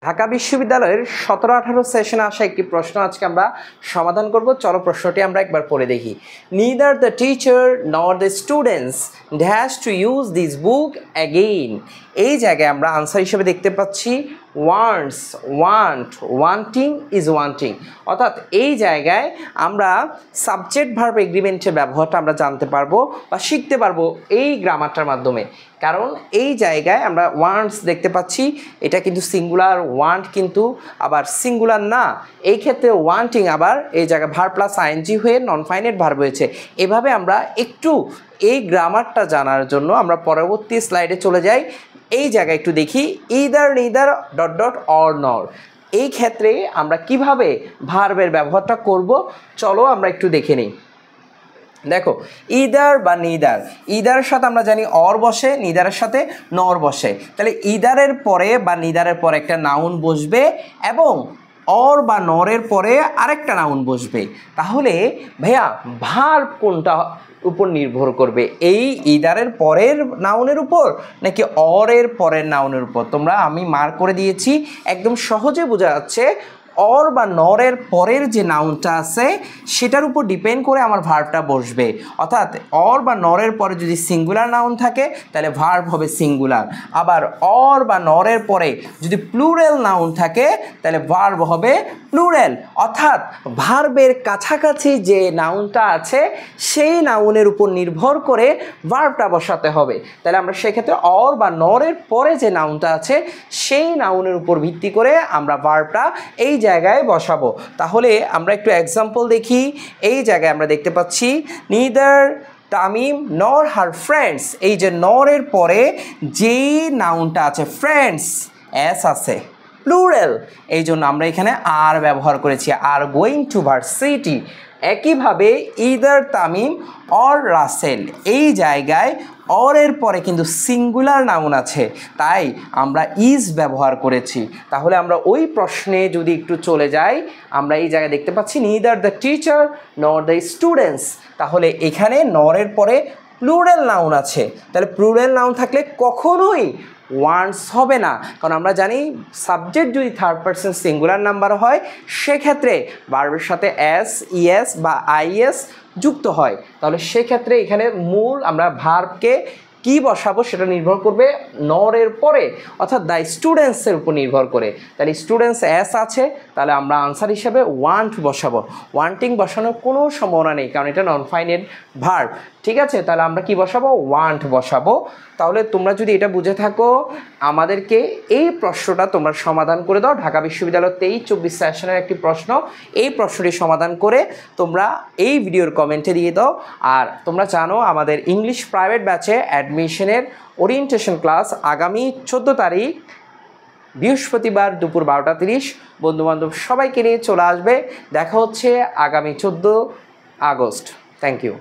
ঢাকা বিশ্ববিদ্যালয়ের 17-18 সেশনে আসা একটি প্রশ্ন আজকে আমরা সমাধান করব। চলো প্রশ্নটি আমরা একবার পড়ে দেখি। Neither the teacher nor the students dash to use this book again. এই জায়গায় আমরা আনসার হিসেবে দেখতে পাচ্ছি wants, want, wanting is wanting। অর্থাৎ এই জায়গায় আমরা সাবজেক্ট ভার্ব এগ্রিমেন্টের ব্যবহারটা আমরা জানতে পারবো বা শিখতে পারবো এই গ্রামারটার মাধ্যমে। কারণ এই জায়গায় আমরা ওয়ান্টস দেখতে পাচ্ছি, এটা কিন্তু সিঙ্গুলার, ওয়ান্ট কিন্তু আবার সিঙ্গুলার না। এই ক্ষেত্রে ওয়ান্টিং আবার এই জায়গায় ভার্ব প্লাস আইএনজি হয়ে নন ফাইনাইট ভার্ব হয়েছে। এভাবে আমরা একটু এই গ্রামারটা জানার জন্য আমরা পরবর্তী স্লাইডে চলে যাই। এই জায়গায় একটু দেখি either neither dot dot or নর। এই ক্ষেত্রে আমরা কিভাবে ভার্বের ব্যবহারটা করব চলো আমরা একটু দেখে নিই। দেখো ইদার বা নিদার, ইদারের সাথে আমরা জানি অর বসে, নিদারের সাথে নর বসে। তাহলে ইদারের পরে বা নিদারের পরে একটা নাউন বসবে এবং অর বা নরের পরে আরেকটা নাউন বসবে। তাহলে ভাইয়া ভার্ব কোনটা উপর নির্ভর করবে, এই ইদারের পরের নাউনের উপর নাকি অরের পরের নাউনের উপর? তোমরা আমি মার্ক করে দিয়েছি, একদম সহজে বোঝা যাচ্ছে অর বা নরের পরের যে নাউনটা আছে সেটার উপর ডিপেন্ড করে আমার ভার্বটা বসবে। অর্থাৎ অর বা নরের পরে যদি সিঙ্গুলার নাউন থাকে তাহলে ভার্ব হবে সিঙ্গুলার, আবার অর বা নরের পরে যদি প্লুরাল নাউন থাকে তাহলে ভার্ব হবে প্লুরাল। অর্থাৎ ভার্বের কাছাকাছি যে নাউনটা আছে সেই নাউনের উপর নির্ভর করে ভার্বটা বসাতে হবে। তাহলে আমরা সেক্ষেত্রে অর বা নরের পরে যে নাউনটা আছে সেই নাউনের উপর ভিত্তি করে আমরা ভার্বটা এই জায়গায় বসাবো। তাহলে আমরা একটু এক্সাম্পল দেখি। এই জায়গায় আমরা দেখতে পাচ্ছি নিদার তামিম নর হার ফ্রেন্ডস। এই যে নরের পরে যেই নাউনটা আছে ফ্রেন্ডস এস আছে প্লুরাল, এই জন্য আমরা এখানে আর ব্যবহার করেছি, আর গোয়িং টু ভার্সিটি। একইভাবে ইদার তামিম অর রাসেল, এই জায়গায় অরের পরে কিন্তু সিঙ্গুলার নাউন আছে তাই আমরা ইজ ব্যবহার করেছি। তাহলে আমরা ওই প্রশ্নে যদি একটু চলে যাই, আমরা এই জায়গায় দেখতে পাচ্ছি নিদার দ্য টিচার নর দ্য স্টুডেন্টস। তাহলে এখানে নরের পরে প্লুরাল নাউন আছে, তাহলে প্লুরাল নাউন থাকলে কখনোই ওয়ান্টস হবে না। কারণ আমরা জানি সাবজেক্ট যদি থার্ড পারসন সিঙ্গুলার নাম্বার হয় সেক্ষেত্রে ভার্বের সাথে এস, ইএস বা আইএস যুক্ত হয়। তাহলে সেক্ষেত্রে এখানে মূল আমরা ভার্বকে কি বসাবো সেটা নির্ভর করবে নরের পরে, অর্থাৎ দ্য স্টুডেন্টসের উপর নির্ভর করে। তাহলে স্টুডেন্টস এস আছে, তাহলে আমরা আনসার হিসেবে ওয়ান্ট বসাবো। ওয়ান্টিং বসানোর কোনো সম্ভাবনা নেই কারণ এটা নন ফাইনাইট ভার্ব। ঠিক আছে, তাহলে আমরা কি বসাবো? ওয়ান্ট বসাবো। তাহলে তোমরা যদি এটা বুঝে থাকো আমাদেরকে এই প্রশ্নটা তোমরা সমাধান করে দাও। ঢাকা বিশ্ববিদ্যালয় 23-24 সেশনের একটি প্রশ্ন, এই প্রশ্নটি সমাধান করে তোমরা এই ভিডিওর কমেন্টে দিয়ে দাও। আর তোমরা জানো আমাদের ইংলিশ প্রাইভেট ব্যাচে অ্যাডমিশনের ওরিয়েন্টেশন ক্লাস আগামী 14 তারিখ বৃহস্পতিবার দুপুর 12টা 30 বন্ধুবান্ধব সবাইকে নিয়ে চলে আসবে। দেখা হচ্ছে আগামী 14 আগস্ট। Thank you.